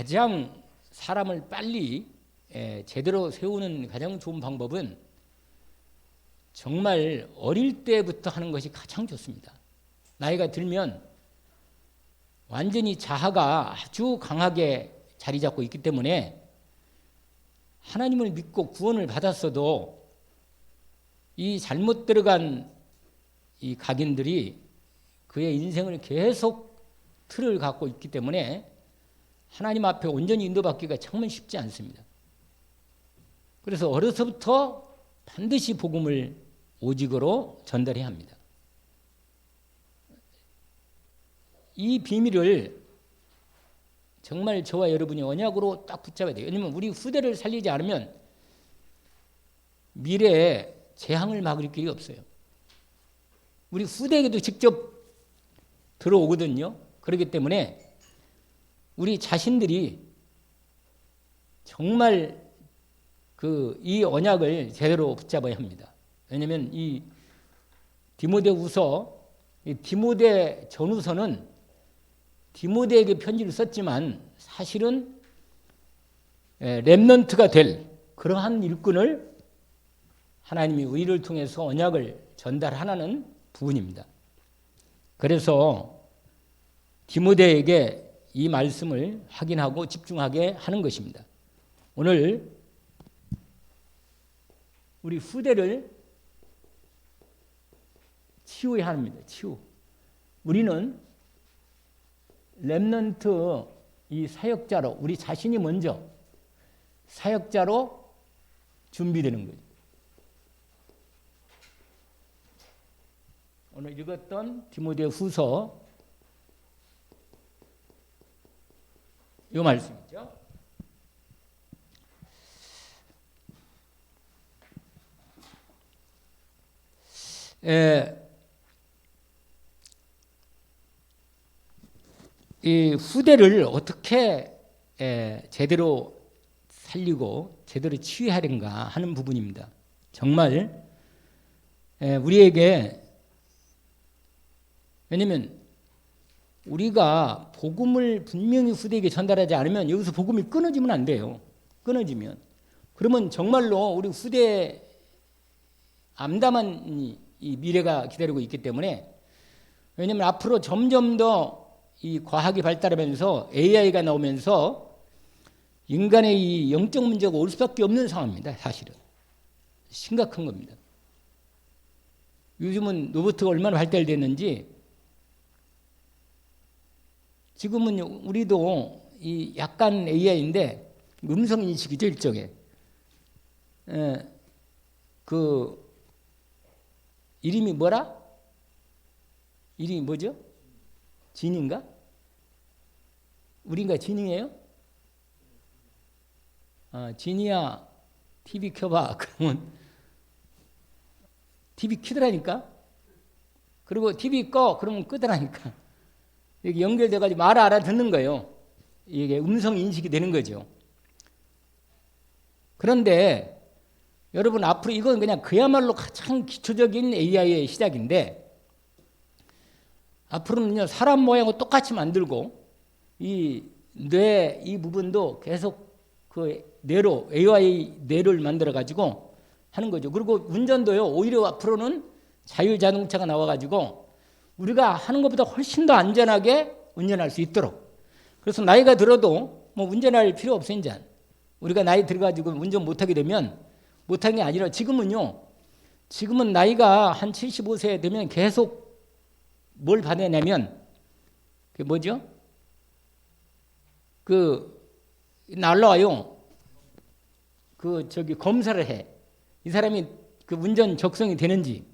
가장 사람을 빨리 제대로 세우는 가장 좋은 방법은 정말 어릴 때부터 하는 것이 가장 좋습니다. 나이가 들면 완전히 자아가 아주 강하게 자리 잡고 있기 때문에 하나님을 믿고 구원을 받았어도 이 잘못 들어간 이 각인들이 그의 인생을 계속 틀을 갖고 있기 때문에 하나님 앞에 온전히 인도받기가 정말 쉽지 않습니다. 그래서 어려서부터 반드시 복음을 오직으로 전달해야 합니다. 이 비밀을 정말 저와 여러분이 언약으로 딱 붙잡아야 돼요. 왜냐하면 우리 후대를 살리지 않으면 미래에 재앙을 막을 길이 없어요. 우리 후대에게도 직접 들어오거든요. 그렇기 때문에 우리 자신들이 정말 이 언약을 제대로 붙잡아야 합니다. 왜냐하면 이 디모데후서, 디모데 전후서는 디모데에게 편지를 썼지만 사실은 렘넌트가 될 그러한 일꾼을 하나님이 의를 통해서 언약을 전달하는 부분입니다. 그래서 디모데에게 이 말씀을 확인하고 집중하게 하는 것입니다. 오늘 우리 후대를 치유해야 합니다. 치유. 우리는 렘넌트 이 사역자로 우리 자신이 먼저 사역자로 준비되는 거죠. 오늘 읽었던 디모데후서 이 말씀이죠. 이 후대를 어떻게 제대로 살리고 제대로 치유해야 되는가 하는 부분입니다. 정말 우리에게, 왜냐하면 우리가 복음을 분명히 후대에게 전달하지 않으면 여기서 복음이 끊어지면 안 돼요. 끊어지면 그러면 정말로 우리 후대에 암담한 이 미래가 기다리고 있기 때문에, 왜냐하면 앞으로 점점 더 이 과학이 발달하면서 AI가 나오면서 인간의 이 영적 문제가 올 수밖에 없는 상황입니다. 사실은 심각한 겁니다. 요즘은 로봇가 얼마나 발달됐는지, 지금은 우리도 이 약간 AI인데 음성 인식이죠, 일종의. 그 이름이 뭐라? 이름이 뭐죠? 진인가? 우리인가 진이에요? 진이야 TV 켜봐. 그러면 TV 켜더라니까. 그리고 TV 꺼. 그러면 끄더라니까. 이게 연결돼가지고 말을 알아듣는 거예요. 이게 음성 인식이 되는 거죠. 그런데 여러분, 앞으로 이건 그냥 그야말로 가장 기초적인 AI의 시작인데, 앞으로는요 사람 모양을 똑같이 만들고 이 뇌 이 부분도 계속 그 뇌로 AI 뇌를 만들어 가지고 하는 거죠. 그리고 운전도요 오히려 앞으로는 자율자동차가 나와가지고 우리가 하는 것보다 훨씬 더 안전하게 운전할 수 있도록. 그래서 나이가 들어도 뭐 운전할 필요 없어요. 이제 우리가 나이 들어가지고 운전 못하게 되면, 못하는 게 아니라 지금은 나이가 한 75세 되면 계속 뭘 받아내냐면, 그게 뭐죠? 날라와요. 검사를 해. 이 사람이 그 운전 적성이 되는지.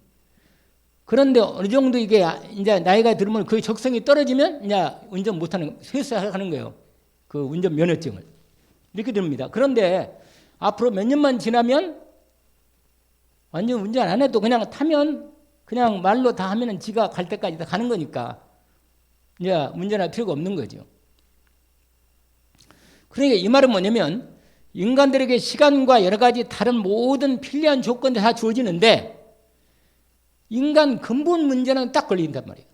그런데 어느 정도 이게 이제 나이가 들으면 그 적성이 떨어지면 이제 운전 못하는, 쇠퇴하는 거예요. 그 운전 면허증을. 이렇게 됩니다. 그런데 앞으로 몇 년만 지나면 완전 운전 안 해도 그냥 타면 그냥 말로 다 하면은 지가 갈 때까지 다 가는 거니까 이제 운전할 필요가 없는 거죠. 그러니까 이 말은 뭐냐면, 인간들에게 시간과 여러 가지 다른 모든 필요한 조건들이 다 주어지는데 인간 근본 문제는 딱 걸린단 말이에요.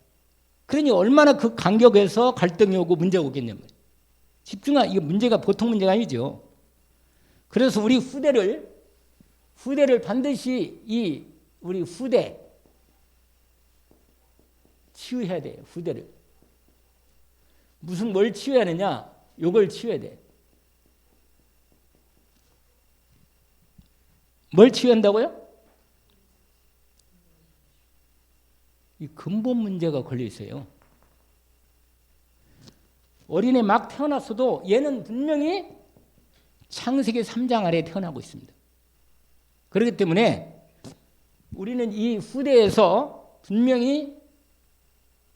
그러니 얼마나 그 간격에서 갈등이 오고 문제가 오겠냔 말이에요. 이게 문제가 보통 문제가 아니죠. 그래서 우리 후대를 반드시 우리 후대 치유해야 돼요. 후대를. 뭘 치유해야 하느냐? 요걸 치유해야 돼. 뭘 치유한다고요? 이 근본 문제가 걸려 있어요. 어린애 막 태어났어도 얘는 분명히 창세기 3장 아래에 태어나고 있습니다. 그렇기 때문에 우리는 이 후대에서 분명히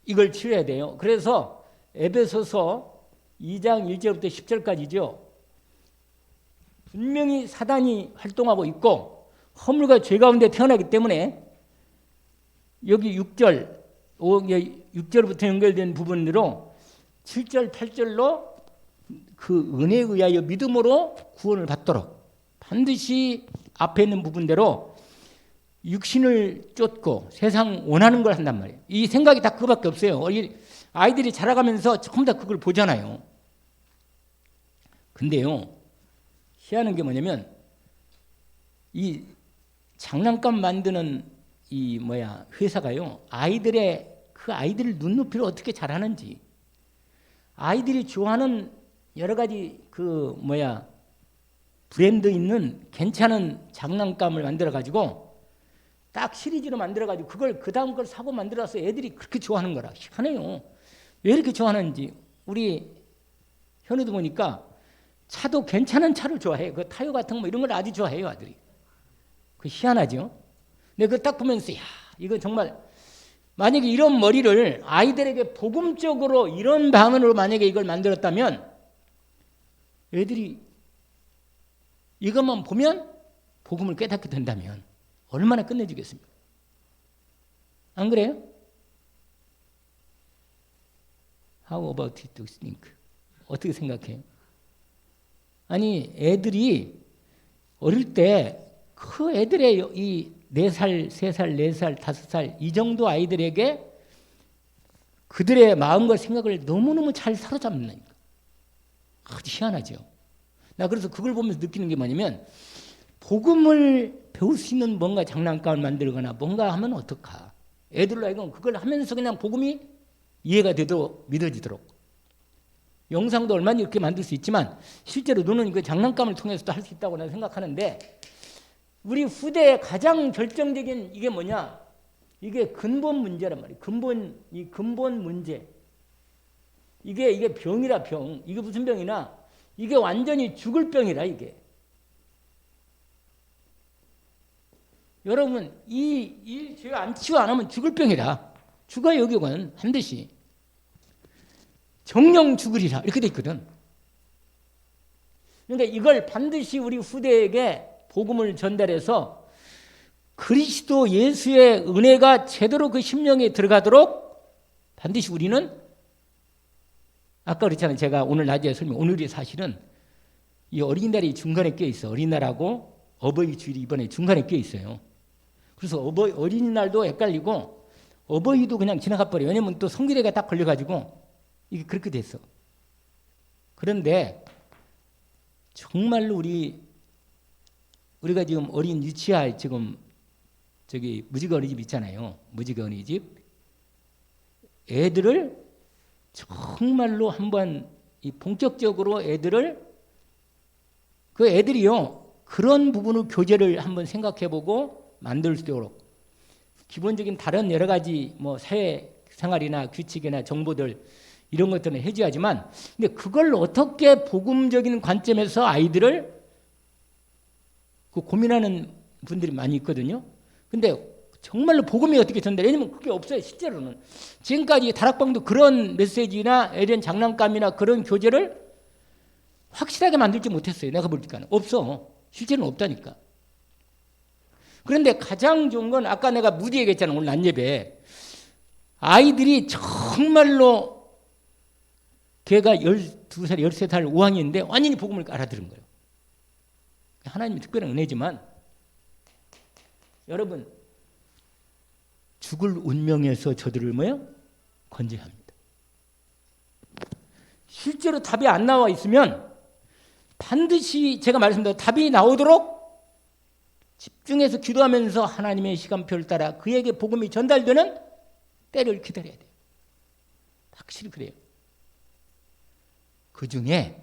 이걸 치료해야 돼요. 그래서 에베소서 2장 1절부터 10절까지죠. 분명히 사단이 활동하고 있고 허물과 죄 가운데 태어나기 때문에 여기 6절부터 연결된 부분으로 7절, 8절로 그 은혜에 의하여 믿음으로 구원을 받도록 반드시 앞에 있는 부분대로 육신을 쫓고 세상 원하는 걸 한단 말이에요. 이 생각이 다 그거밖에 없어요. 아이들이 자라가면서 조금 다 그걸 보잖아요. 근데요, 희한한 게 뭐냐면 이 장난감 만드는 회사가요, 아이들을 눈높이를 어떻게 잘하는지, 아이들이 좋아하는 여러 가지 브랜드 있는 괜찮은 장난감을 만들어가지고 딱 시리즈로 만들어가지고 그걸 그 다음 걸 사고 만들어서 애들이 그렇게 좋아하는 거라. 희한해요. 왜 이렇게 좋아하는지. 우리 현우도 보니까 차도 괜찮은 차를 좋아해요. 그 타요 같은 거 이런 걸 아주 좋아해요, 아들이. 그 희한하죠. 근데 그거 딱 보면서 이거 정말 만약에 이런 머리를 아이들에게 복음적으로 이런 방안으로 만약에 이걸 만들었다면 애들이 이것만 보면 복음을 깨닫게 된다면 얼마나 끝내주겠습니까? 안 그래요? How about it to think? 어떻게 생각해요? 아니, 애들이 어릴 때 그 애들의 이 4살, 3살, 4살, 5살 이 정도 아이들에게 그들의 마음과 생각을 너무너무 잘 사로잡는다니까. 아주 희한하죠. 나 그래서 그걸 보면서 느끼는 게 뭐냐면 복음을 배울 수 있는 뭔가 장난감을 만들거나 뭔가 하면 어떡하. 애들로 하여금 그걸 하면서 그냥 복음이 이해가 되도록 믿어지도록. 영상도 얼마나 이렇게 만들 수 있지만 실제로 너는 그 장난감을 통해서도 할 수 있다고 나는 생각하는데 우리 후대의 가장 결정적인 이게 뭐냐? 이게 근본 문제란 말이에요. 근본 문제. 이게 병이라 병. 이게 무슨 병이나 이게 완전히 죽을 병이라 이게. 여러분 이 죄 안 치유 안 하면 죽을 병이라. 죽어요 여기는 반드시. 정령 죽으리라 이렇게 돼 있거든. 그러니까 이걸 반드시 우리 후대에게 복음을 전달해서 그리스도 예수의 은혜가 제대로 그 심령에 들어가도록 반드시 우리는 아까 그랬잖아요. 제가 오늘 낮에 오늘이 사실은 이 어린이날이 중간에 껴 있어. 어린이날하고 어버이 주일이 이번에 중간에 껴 있어요. 그래서 어린이날도 헷갈리고 어버이도 그냥 지나가 버려요. 왜냐면 또 성기례가 딱 걸려가지고 이게 그렇게 됐어. 그런데 정말로 우리가 지금 어린 유치할 지금 저기 무지개 어린이집 있잖아요. 무지개 어린이집. 애들을 정말로 한번 본격적으로 그 애들이요. 그런 부분을 교재를 한번 생각해보고 만들 수 있도록 기본적인 다른 여러 가지 사회생활이나 규칙이나 정보들 이런 것들은 해줘야지만 근데 그걸 어떻게 복음적인 관점에서 아이들을 고민하는 분들이 많이 있거든요. 근데 정말로 복음이 어떻게 전달해? 왜냐면 그게 없어요. 실제로는. 지금까지 다락방도 그런 메시지나 이런 장난감이나 그런 교재를 확실하게 만들지 못했어요. 내가 볼 때는. 없어. 실제로는 없다니까. 그런데 가장 좋은 건 아까 내가 무디 얘기했잖아. 오늘 낮예배. 아이들이 정말로 걔가 12살, 13살, 5학년인데 완전히 복음을 알아들은 거예요. 하나님의 특별한 은혜지만 여러분 죽을 운명에서 저들을 건져야 합니다. 실제로 답이 안 나와 있으면 반드시 제가 말씀드린 답이 나오도록 집중해서 기도하면서 하나님의 시간표를 따라 그에게 복음이 전달되는 때를 기다려야 돼요. 확실히 그래요. 그 중에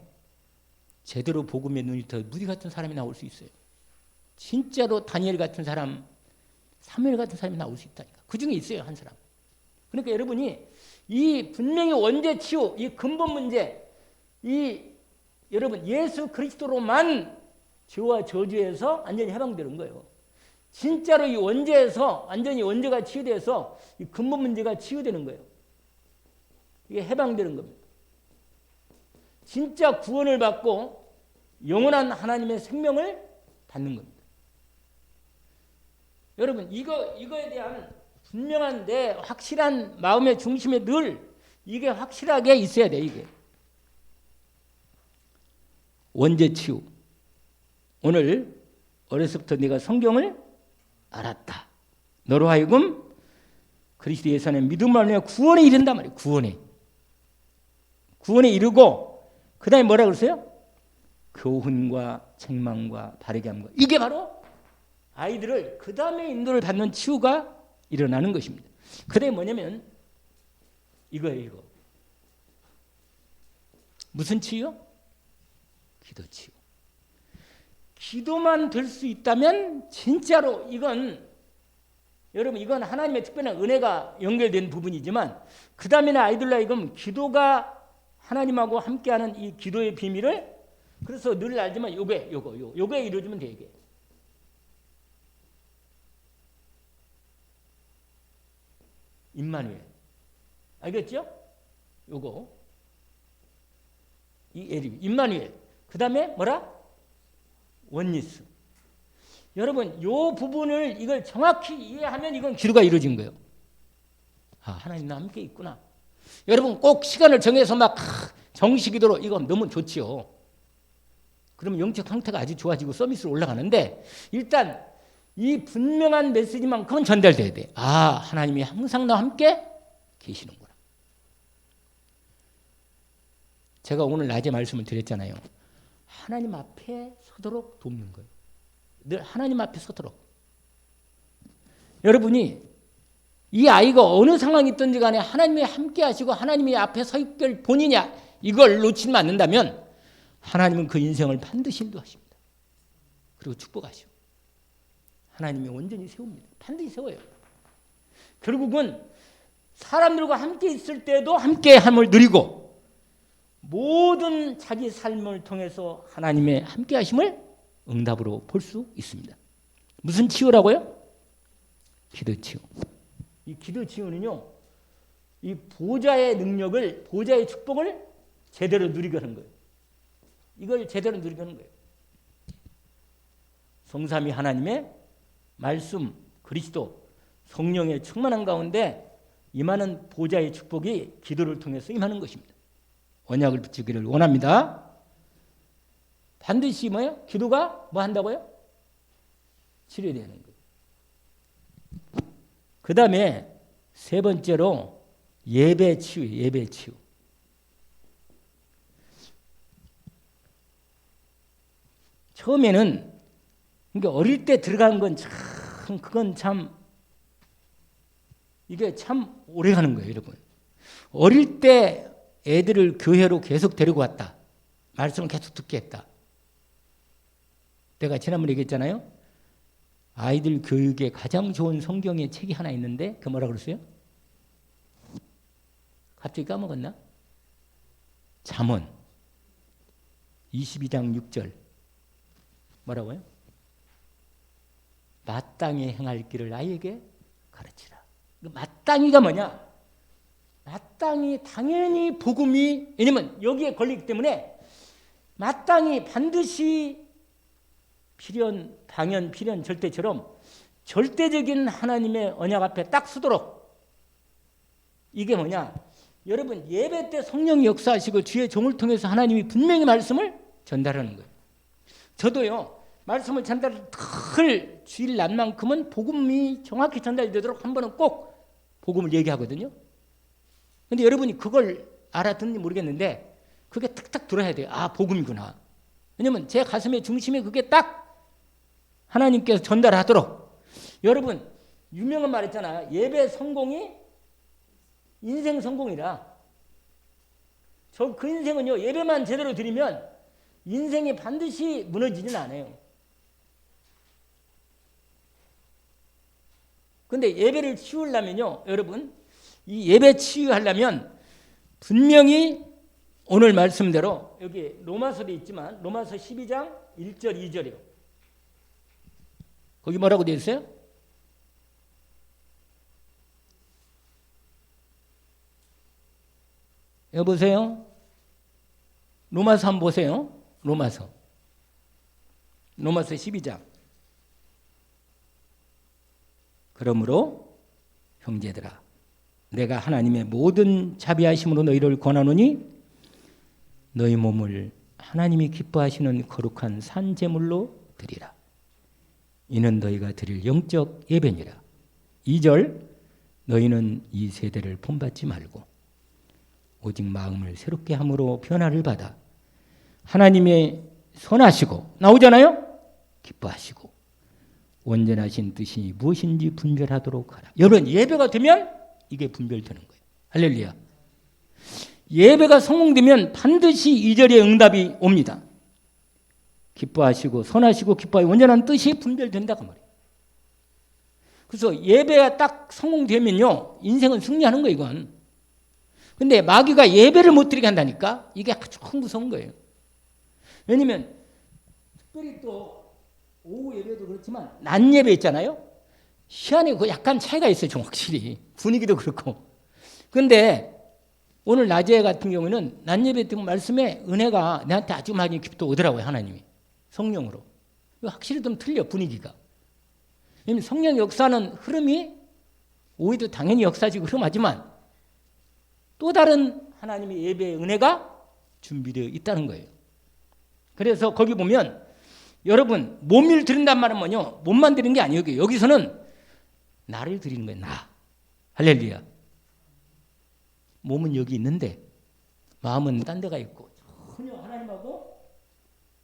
제대로 복음의 눈이 더 무디 같은 사람이 나올 수 있어요. 진짜로 다니엘 같은 사람, 사무엘 같은 사람이 나올 수 있다니까. 그 중에 있어요, 한 사람. 그러니까 여러분이 이 분명히 원죄 치유, 이 근본 문제, 여러분 예수 그리스도로만 죄와 저주에서 완전히 해방되는 거예요. 진짜로 이 원죄에서 완전히 원죄가 치유돼서 이 근본 문제가 치유되는 거예요. 이게 해방되는 겁니다. 진짜 구원을 받고 영원한 하나님의 생명을 받는 겁니다. 여러분 이거에 대한 분명한 내 확실한 마음의 중심에 늘 이게 확실하게 있어야 돼. 이게 원죄 치유. 오늘 어려서부터 네가 성경을 알았다. 너로 하여금 그리스도 예수 안에 믿음을 하며 구원에 이른단 말이에요. 구원에 이르고 그 다음에 뭐라 그랬어요? 교훈과 책망과 바르게 함과. 이게 바로 아이들을 그 다음에 인도를 받는 치유가 일어나는 것입니다. 그 다음에 뭐냐면 이거예요. 이거. 무슨 치유? 기도 치유. 기도만 될 수 있다면 진짜로 여러분 이건 하나님의 특별한 은혜가 연결된 부분이지만 그 다음에는 아이들로 하여금 기도가 하나님하고 함께하는 이 기도의 비밀을 그래서 늘 알지만 요게 이루어지면 돼. 이게 임마누엘 알겠죠? 요거 이 에리 임마누엘 그 다음에 뭐라? 원리스. 여러분 요 부분을 이걸 정확히 이해하면 이건 기도가 이루어진 거예요. 아 하나님 나 함께 있구나. 여러분 꼭 시간을 정해서 막 정식기도로 이건 너무 좋지요. 그러면 영적 상태가 아주 좋아지고 서비스로 올라가는데 일단 이 분명한 메시지만큼은 전달돼야 돼. 아 하나님이 항상 나와 함께 계시는구나. 제가 오늘 낮에 말씀을 드렸잖아요. 하나님 앞에 서도록 돕는 거예요. 늘 하나님 앞에 서도록. 여러분이 이 아이가 어느 상황이 있든지 간에 하나님이 함께 하시고 하나님이 앞에 서 있길 본이냐 이걸 놓치면 않는다면 하나님은 그 인생을 반드시 인도하십니다. 그리고 축복하시고 하나님이 온전히 세웁니다. 반드시 세워요. 결국은 사람들과 함께 있을 때도 함께함을 누리고 모든 자기 삶을 통해서 하나님의 함께하심을 응답으로 볼 수 있습니다. 무슨 치유라고요? 기도 치유. 이 기도 치유는요, 이 보좌의 능력을, 보좌의 축복을 제대로 누리게 하는 거예요. 이걸 제대로 누리게 하는 거예요. 성삼위 하나님의 말씀, 그리스도, 성령의 충만한 가운데 임하는 보좌의 축복이 기도를 통해서 임하는 것입니다. 언약을 붙이기를 원합니다. 반드시 뭐예요? 기도가 뭐 한다고요? 치료되는 거예요. 그 다음에 세 번째로 예배 치유, 예배 치유. 처음에는 그러니까 어릴 때 들어가는 건 참 그건 참 이게 참 오래 가는 거예요, 여러분. 어릴 때 애들을 교회로 계속 데리고 왔다. 말씀을 계속 듣게 했다. 내가 지난번에 얘기했잖아요. 아이들 교육에 가장 좋은 성경의 책이 하나 있는데 그 뭐라 그랬어요? 갑자기 까먹었나? 잠언 22장 6절 뭐라고요? 마땅히 행할 길을 아이에게 가르치라. 마땅히가 뭐냐? 마땅히 당연히 복음이 왜냐면 여기에 걸리기 때문에 마땅히 반드시 필연, 당연, 필연, 절대처럼 절대적인 하나님의 언약 앞에 딱 서도록 이게 뭐냐? 여러분 예배 때 성령이 역사하시고 주의 종을 통해서 하나님이 분명히 말씀을 전달하는 거예요. 저도요. 말씀을 전달할 주일 날만큼은 복음이 정확히 전달되도록 한 번은 꼭 복음을 얘기하거든요. 그런데 여러분이 그걸 알아듣는지 모르겠는데 그게 탁탁 들어야 돼요. 아, 복음이구나. 왜냐면 제 가슴의 중심에 그게 딱 하나님께서 전달하도록. 여러분, 유명한 말 있잖아요. 예배 성공이 인생 성공이라. 그 인생은요, 예배만 제대로 드리면 인생이 반드시 무너지진 않아요. 근데 예배를 치우려면요, 여러분, 이 예배 치유하려면 분명히 오늘 말씀대로 여기 로마서도 있지만 로마서 12장 1절 2절이요. 거기 뭐라고 되어 있어요? 여보세요? 로마서 한번 보세요. 로마서 12장. 그러므로 형제들아, 내가 하나님의 모든 자비하심으로 너희를 권하노니 너희 몸을 하나님이 기뻐하시는 거룩한 산 제물로 드리라. 이는 너희가 드릴 영적 예배니라. 2절, 너희는 이 세대를 본받지 말고 오직 마음을 새롭게 함으로 변화를 받아 하나님의 선하시고, 나오잖아요? 기뻐하시고 온전하신 뜻이 무엇인지 분별하도록 하라. 여러분, 예배가 되면 이게 분별되는 거예요. 할렐루야. 예배가 성공되면 반드시 2절의 응답이 옵니다. 기뻐하시고 선하시고 기뻐하고 온전한 뜻이 분별된다고 말이에요. 그래서 예배가 딱 성공되면요, 인생은 승리하는 거예요, 이건. 근데 마귀가 예배를 못 드리게 한다니까? 이게 아주 무서운 거예요. 왜냐면 특별히 또 오후 예배도 그렇지만 낮 예배 있잖아요. 시간이 약간 차이가 있어요, 좀 확실히. 분위기도 그렇고. 근데 오늘 낮에 같은 경우에는 낮 예배 때 말씀에 은혜가 내한테 아주 많이 깊이 오더라고요, 하나님이. 성령으로. 확실히 좀 틀려, 분위기가. 왜냐면 성령 역사는 흐름이 오히려 당연히 역사지고 흐름하지만 또 다른 하나님의 예배의 은혜가 준비되어 있다는 거예요. 그래서 거기 보면 여러분, 몸을 드린단 말은 뭐냐? 몸만 드리는 게 아니에요. 여기서는 나를 드리는 거예요. 나. 할렐루야. 몸은 여기 있는데 마음은 딴 데가 있고 전혀 하나님하고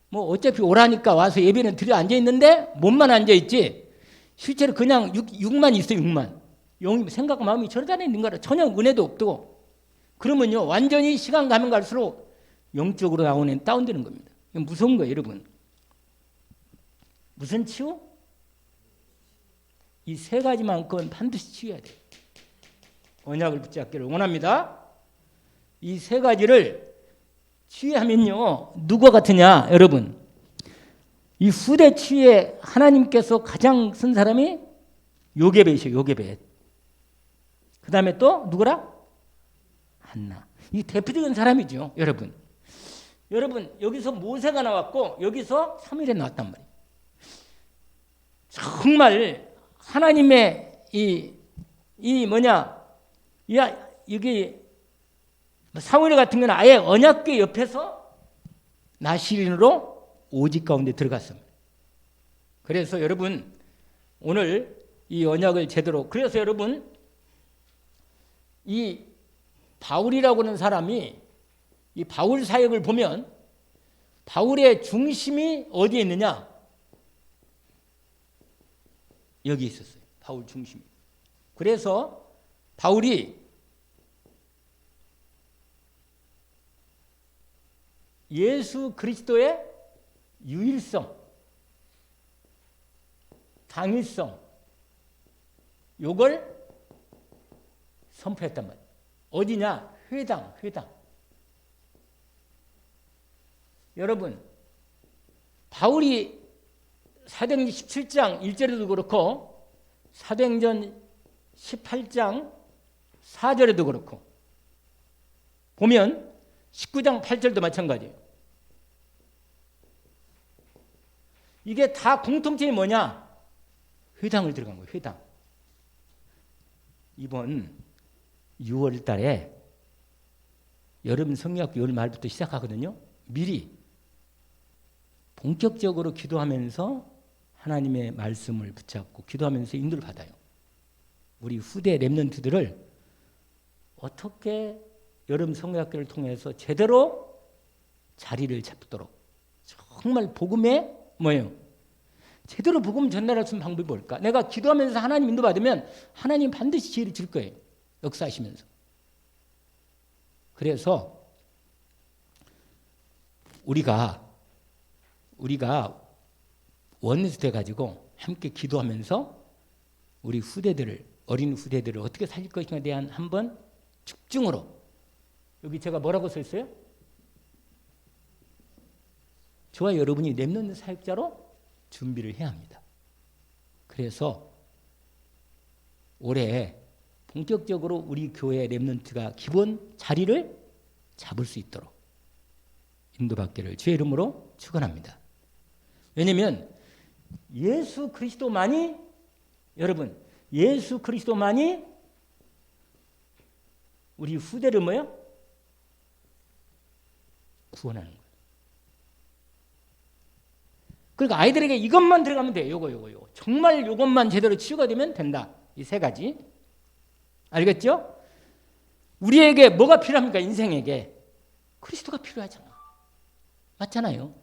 뭐 어차피 오라니까 와서 예배는 드려 앉아 있는데 몸만 앉아 있지 실제로 그냥 육만 있어요. 육만. 영이 생각과 마음이 저러다 있는 거라 전혀 은혜도 없고. 그러면요, 완전히 시간 가면 갈수록 영적으로 나오는 다운되는 겁니다. 무서운 거예요, 여러분. 무슨 치유? 이 세 가지만큼은 반드시 치유해야 돼요. 언약을 붙잡기를 원합니다. 이 세 가지를 치유하면요, 누가 같으냐, 여러분. 이 후대 치유에 하나님께서 가장 쓴 사람이 요게벳이에요, 요게벳. 그 다음에 또 누구라? 한나. 이 대표적인 사람이죠, 여러분. 여러분, 여기서 모세가 나왔고 여기서 사무엘이 나왔단 말이에요. 정말 하나님의 여기 사무엘 같은 경우는 아예 언약궤 옆에서 나시린으로 오직 가운데 들어갔습니다. 그래서 여러분, 오늘 이 언약을 제대로, 그래서 여러분, 이 바울이라고 하는 사람이 이 바울 사역을 보면 바울의 중심이 어디에 있느냐? 여기 있었어요. 바울 중심이. 그래서 바울이 예수 그리스도의 유일성, 당위성, 요걸 선포했단 말이에요. 어디냐? 회당. 여러분, 바울이 사도행전 17장 1절에도 그렇고 사도행전 18장 4절에도 그렇고 보면 19장 8절도 마찬가지예요. 이게 다 공통점이 뭐냐? 회당을 들어간 거예요. 회당. 이번 6월 달에 여름 성경학교 6월 말부터 시작하거든요. 미리 본격적으로 기도하면서 하나님의 말씀을 붙잡고 기도하면서 인도를 받아요. 우리 후대 렘넌트들을 어떻게 여름 성경학교를 통해서 제대로 자리를 잡도록 정말 복음에 뭐예요? 제대로 복음 전달할 수 있는 방법이 뭘까? 내가 기도하면서 하나님 인도받으면 하나님 반드시 지혜를 줄 거예요. 역사하시면서. 그래서 우리가 원수 돼가지고 함께 기도하면서 우리 후대들을, 어린 후대들을 어떻게 살릴 것인가에 대한 한번 집중으로, 여기 제가 뭐라고 써 있어요? 저와 여러분이 렘넌트 사역자로 준비를 해야 합니다. 그래서 올해 본격적으로 우리 교회 렘넌트가 기본 자리를 잡을 수 있도록 인도받기를 주의 이름으로 축원합니다. 왜냐하면 예수 그리스도만이, 여러분, 예수 그리스도만이 우리 후대를 뭐요? 구원하는 거예요. 그러니까 아이들에게 이것만 들어가면 돼요. 요거. 정말 요것만 제대로 치유가 되면 된다. 이 세 가지. 알겠죠? 우리에게 뭐가 필요합니까? 인생에게. 그리스도가 필요하잖아. 맞잖아요.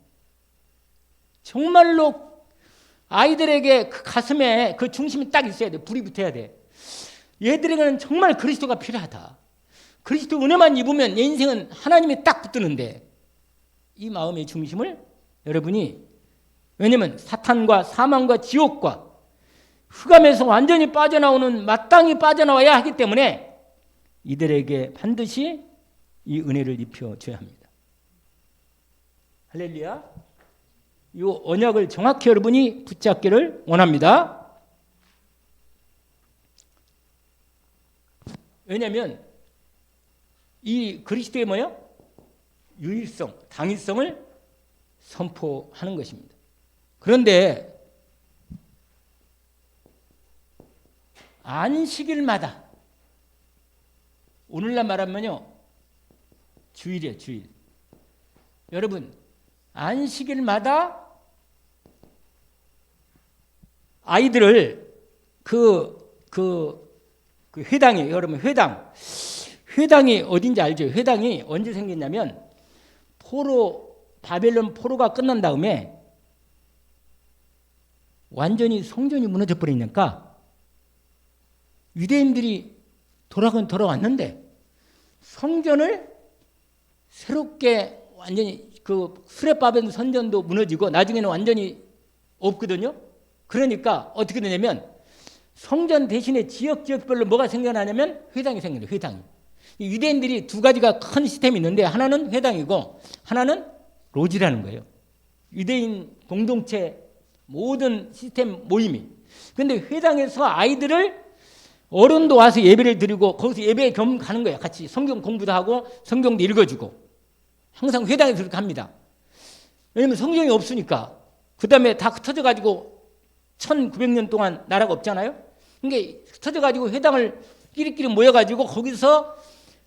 정말로 아이들에게 그 가슴에 그 중심이 딱 있어야 돼. 불이 붙어야 돼. 얘들에게는 정말 그리스도가 필요하다. 그리스도 은혜만 입으면 내 인생은 하나님이 딱 붙드는데, 이 마음의 중심을 여러분이, 왜냐하면 사탄과 사망과 지옥과 흑암에서 완전히 빠져나오는, 마땅히 빠져나와야 하기 때문에 이들에게 반드시 이 은혜를 입혀줘야 합니다. 할렐루야. 이 언약을 정확히 여러분이 붙잡기를 원합니다. 왜냐하면 이 그리스도의 뭐요? 유일성, 당위성을 선포하는 것입니다. 그런데 안식일마다, 오늘날 말하면요, 주일이에요, 주일. 여러분, 안식일마다 아이들을 회당이에요. 여러분, 회당이 어딘지 알죠? 회당이 언제 생겼냐면 바벨론 포로가 끝난 다음에 완전히 성전이 무너져 버리니까 유대인들이 돌아왔는데 성전을 새롭게 완전히 수레바벨 선전도 무너지고 나중에는 완전히 없거든요. 그러니까 어떻게 되냐면 성전 대신에 지역별로 뭐가 생겨나냐면 회당이 생겨요. 회당이. 유대인들이 두 가지가 큰 시스템이 있는데 하나는 회당이고 하나는 로지라는 거예요. 유대인 공동체 모든 시스템 모임이. 근데 회당에서 아이들을, 어른도 와서 예배를 드리고 거기서 예배에 겸 가는 거예요. 같이 성경 공부도 하고 성경도 읽어주고. 항상 회당에서 그렇게 합니다. 왜냐면 성경이 없으니까. 그 다음에 다 흩어져가지고 1900년 동안 나라가 없잖아요. 그러니까 흩어져가지고 회당을 끼리끼리 모여가지고 거기서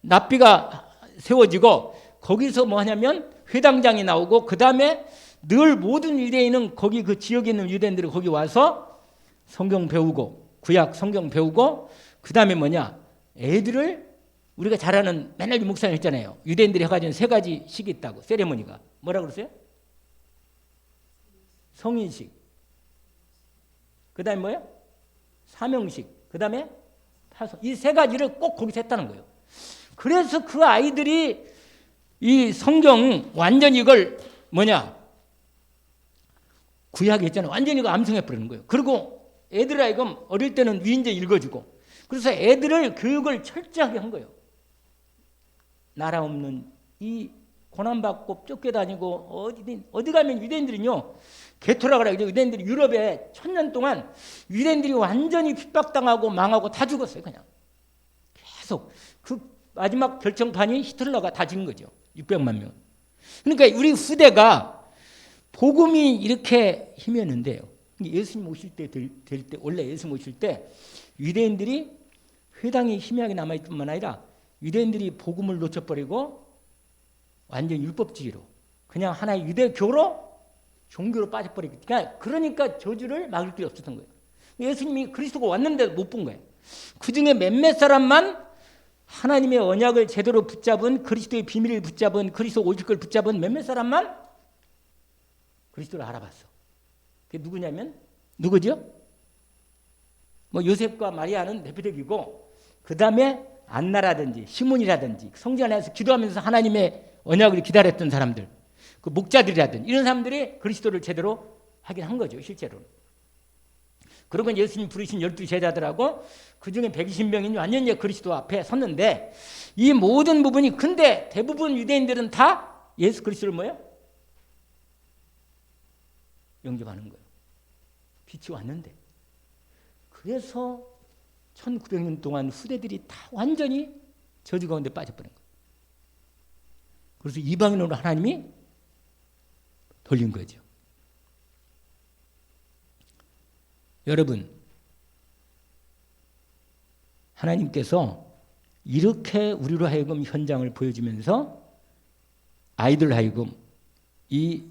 납비가 세워지고 거기서 뭐 하냐면 회당장이 나오고 그 다음에 늘 모든 유대인은 거기 그 지역에 있는 유대인들이 거기 와서 성경 배우고 구약 성경 배우고 그 다음에 뭐냐, 애들을 우리가 잘 아는 맨날 목사님 했잖아요. 유대인들이 해가지고 세 가지 식이 있다고. 세레모니가 뭐라고 그러세요? 성인식, 그 다음에 뭐예요? 사명식, 그 다음에 파송. 이 세 가지를 꼭 거기서 했다는 거예요. 그래서 그 아이들이 이 성경 완전히 이걸 뭐냐, 구약이 했잖아요. 완전히 이거 암송해버리는 거예요. 그리고 애들 하여금 어릴 때는 위인제 읽어주고, 그래서 애들을 교육을 철저하게 한 거예요. 나라 없는 이 고난받고 쫓겨다니고 어디 가면 유대인들은요, 개토라 그래요. 유대인들이 유럽에 1000년 동안 유대인들이 완전히 핍박당하고 망하고 다 죽었어요. 그냥 계속 그 마지막 결정판이 히틀러가 다 진 거죠. 600만 명. 그러니까 우리 후대가 복음이 이렇게 힘이었는데요. 예수님 오실 때 원래 예수님 오실 때 유대인들이 회당이 희미하게 남아있을 뿐만 아니라 유대인들이 복음을 놓쳐버리고 완전 율법주의로 그냥 하나의 유대교로 종교로 빠져버리니까, 그러니까 저주를 막을 길이 없었던 거예요. 예수님이 그리스도가 왔는데도 못 본 거예요. 그 중에 몇몇 사람만 하나님의 언약을 제대로 붙잡은, 그리스도의 비밀을 붙잡은, 그리스도 오실 걸 붙잡은 몇몇 사람만 그리스도를 알아봤어. 그게 누구냐면, 누구죠? 뭐 요셉과 마리아는 대표적이고, 그 다음에 안나라든지 시몬이라든지 성전 안에서 기도하면서 하나님의 언약을 기다렸던 사람들, 그 목자들이라든지 이런 사람들이 그리스도를 제대로 하긴 한 거죠, 실제로. 그리고 예수님 부르신 12 제자들하고 그 중에 120명이 완전히 그리스도 앞에 섰는데, 이 모든 부분이, 근데 대부분 유대인들은 다 예수 그리스도를 뭐예요? 영접하는 거예요. 빛이 왔는데. 그래서 1900년 동안 후대들이 다 완전히 저주 가운데 빠져버린 거예요. 그래서 이방인으로 하나님이 돌린 거죠. 여러분, 하나님께서 이렇게 우리로 하여금 현장을 보여주면서 아이들 하여금 이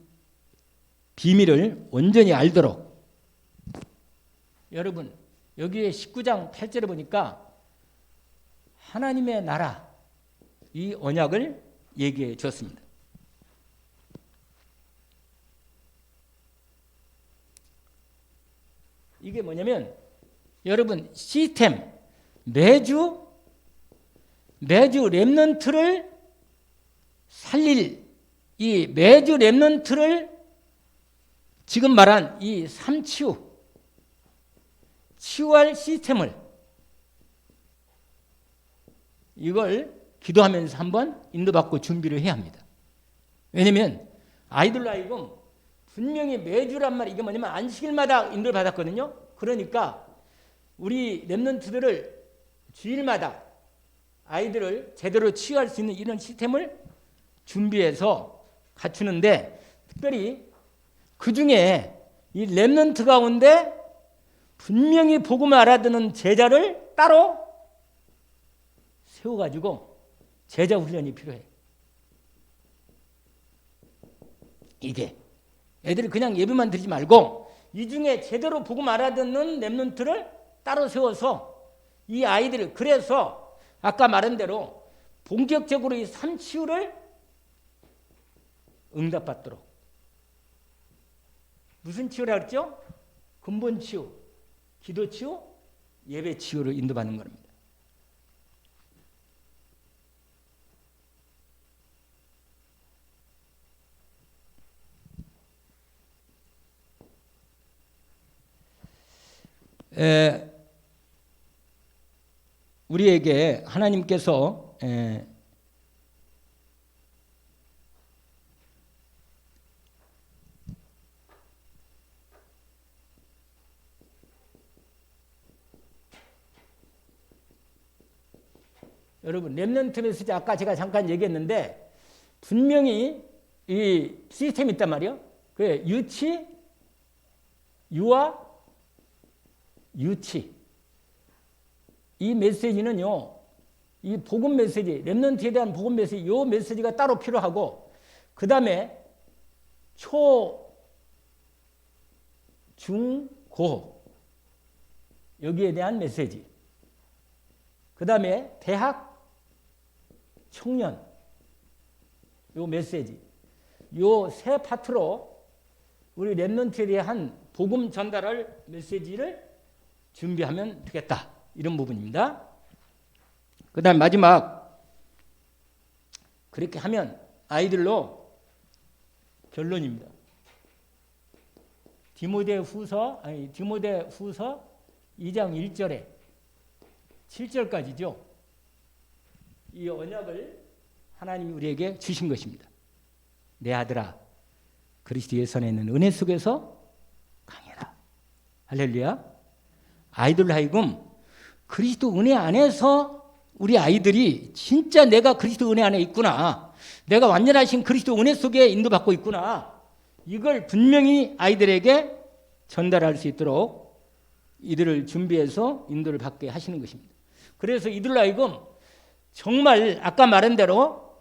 비밀을 온전히 알도록, 여러분 여기에 19장 8절에 보니까 하나님의 나라, 이 언약을 얘기해 줬습니다. 이게 뭐냐면, 여러분 시스템, 매주 렘넌트를 살릴, 이 매주 렘넌트를 지금 말한 이 치유할 시스템을, 이걸 기도하면서 한번 인도받고 준비를 해야 합니다. 왜냐하면 아이들로 하여금 분명히 매주란 말, 이게 뭐냐면 안식일마다 인도를 받았거든요. 그러니까 우리 렘넌트들을 주일마다 아이들을 제대로 치유할 수 있는 이런 시스템을 준비해서 갖추는데, 특별히 그 중에 이 렘넌트 가운데 분명히 복음을 알아듣는 제자를 따로 세워가지고 제자 훈련이 필요해. 이게 애들이 그냥 예배만 드리지 말고 이 중에 제대로 복음 알아듣는 렘넌트를 따로 세워서 이 아이들을, 그래서 아까 말한 대로 본격적으로 이 삶치유를 응답받도록, 무슨 치유라고 했죠? 근본 치유, 기도 치유, 예배 치유를 인도받는 겁니다. 우리에게 하나님께서 여러분 렘넌트 메시지 아까 제가 잠깐 얘기했는데, 분명히 이 시스템이 있단 말이에요. 그 유아 유치, 이 메시지는요, 이 복음 메시지, 렘넌트에 대한 복음 메시지, 이 메시지가 따로 필요하고, 그 다음에 초, 중, 고, 여기에 대한 메시지, 그 다음에 대학, 청년, 요 메시지, 요 세 파트로 우리 렘넌트에 대한 복음 전달할 메시지를 준비하면 되겠다, 이런 부분입니다. 그 다음 마지막, 그렇게 하면 아이들로 결론입니다. 디모데후서 2장 1절에 7절까지죠. 이 언약을 하나님이 우리에게 주신 것입니다. 내 아들아, 그리스도 예수 안에 있는 은혜 속에서 강해라. 할렐루야. 아이들로 하여금 그리스도 은혜 안에서, 우리 아이들이 진짜 내가 그리스도 은혜 안에 있구나, 내가 완전하신 그리스도 은혜 속에 인도받고 있구나, 이걸 분명히 아이들에게 전달할 수 있도록 이들을 준비해서 인도를 받게 하시는 것입니다. 그래서 이들로 하여금 정말 아까 말한 대로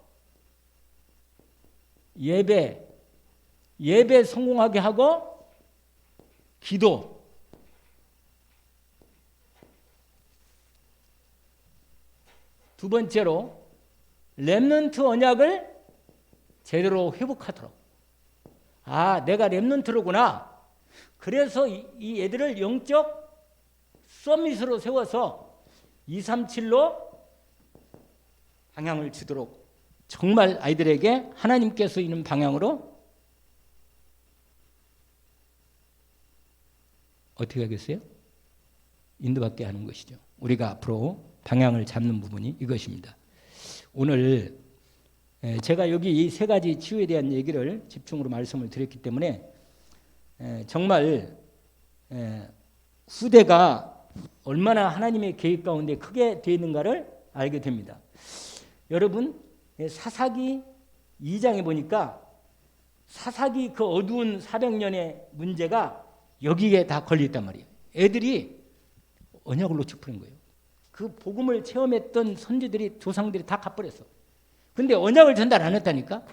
예배 성공하게 하고, 기도, 두 번째로 렘넌트 언약을 제대로 회복하도록. 아, 내가 렘넌트로구나. 그래서 이 애들을 영적 서밋으로 세워서 237로 방향을 주도록 정말 아이들에게 하나님께서 있는 방향으로 어떻게 하겠어요? 인도받게 하는 것이죠. 우리가 앞으로 방향을 잡는 부분이 이것입니다. 오늘 제가 여기 이 세 가지 치유에 대한 얘기를 집중으로 말씀을 드렸기 때문에 정말 후대가 얼마나 하나님의 계획 가운데 크게 되어 있는가를 알게 됩니다. 여러분, 사사기 2장에 보니까 사사기 그 어두운 400년의 문제가 여기에 다 걸려있단 말이에요. 애들이 언약을 놓쳐버린 거예요. 그 복음을 체험했던 선지들이 조상들이 다 갚버렸어. 근데 언약을 전달 안 했다니까.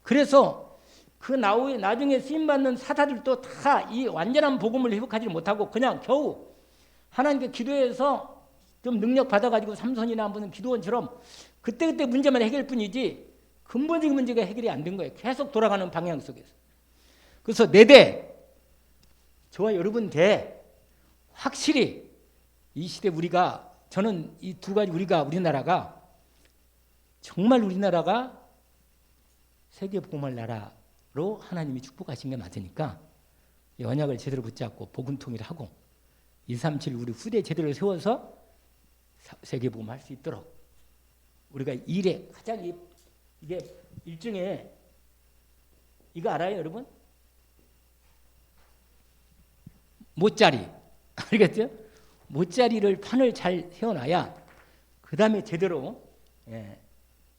그래서 그 나중에 쓰임받는 사사들도 다 이 완전한 복음을 회복하지 못하고 그냥 겨우 하나님께 기도해서 좀 능력 받아가지고 삼손이나 한번 기도원처럼 그때그때 문제만 해결할 뿐이지 근본적인 문제가 해결이 안 된 거예요. 계속 돌아가는 방향 속에서. 그래서 내 대, 저와 여러분 대 확실히 이 시대 우리가 저는 이 두 가지 우리나라가 정말 우리나라가 세계 복음할 나라로 하나님이 축복하신 게 맞으니까 이 언약을 제대로 붙잡고 복음 통일하고 237 우리 후대 제대로 세워서 세계 복음 할 수 있도록 우리가 일에 가장 이게 일종의 이거 알아요, 여러분? 모짜리 알겠죠? 모짜리를 판을 잘 세워놔야 그 다음에 제대로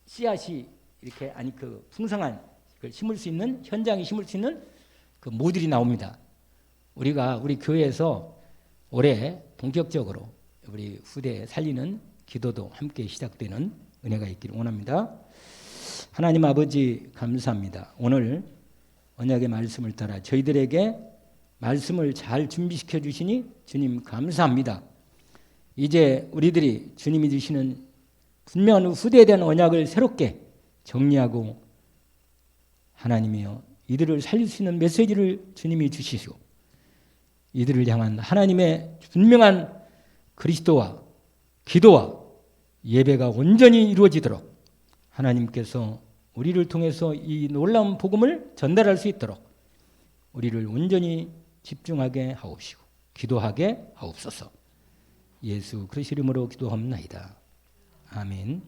씨앗이 이렇게 그 풍성한 걸 심을 수 있는 현장에 심을 수 있는 그 모듈이 나옵니다. 우리가 우리 교회에서 올해 본격적으로 우리 후대 살리는 기도도 함께 시작되는 은혜가 있기를 원합니다. 하나님 아버지 감사합니다. 오늘 언약의 말씀을 따라 저희들에게 말씀을 잘 준비시켜 주시니 주님 감사합니다. 이제 우리들이 주님이 주시는 분명한 후대에 대한 언약을 새롭게 정리하고 하나님이여 이들을 살릴 수 있는 메시지를 주님이 주시시고 이들을 향한 하나님의 분명한 그리스도와 기도와 예배가 온전히 이루어지도록 하나님께서 우리를 통해서 이 놀라운 복음을 전달할 수 있도록 우리를 온전히 집중하게 하옵시고 기도하게 하옵소서. 예수 그리스도 이름으로 기도합나이다. 아멘.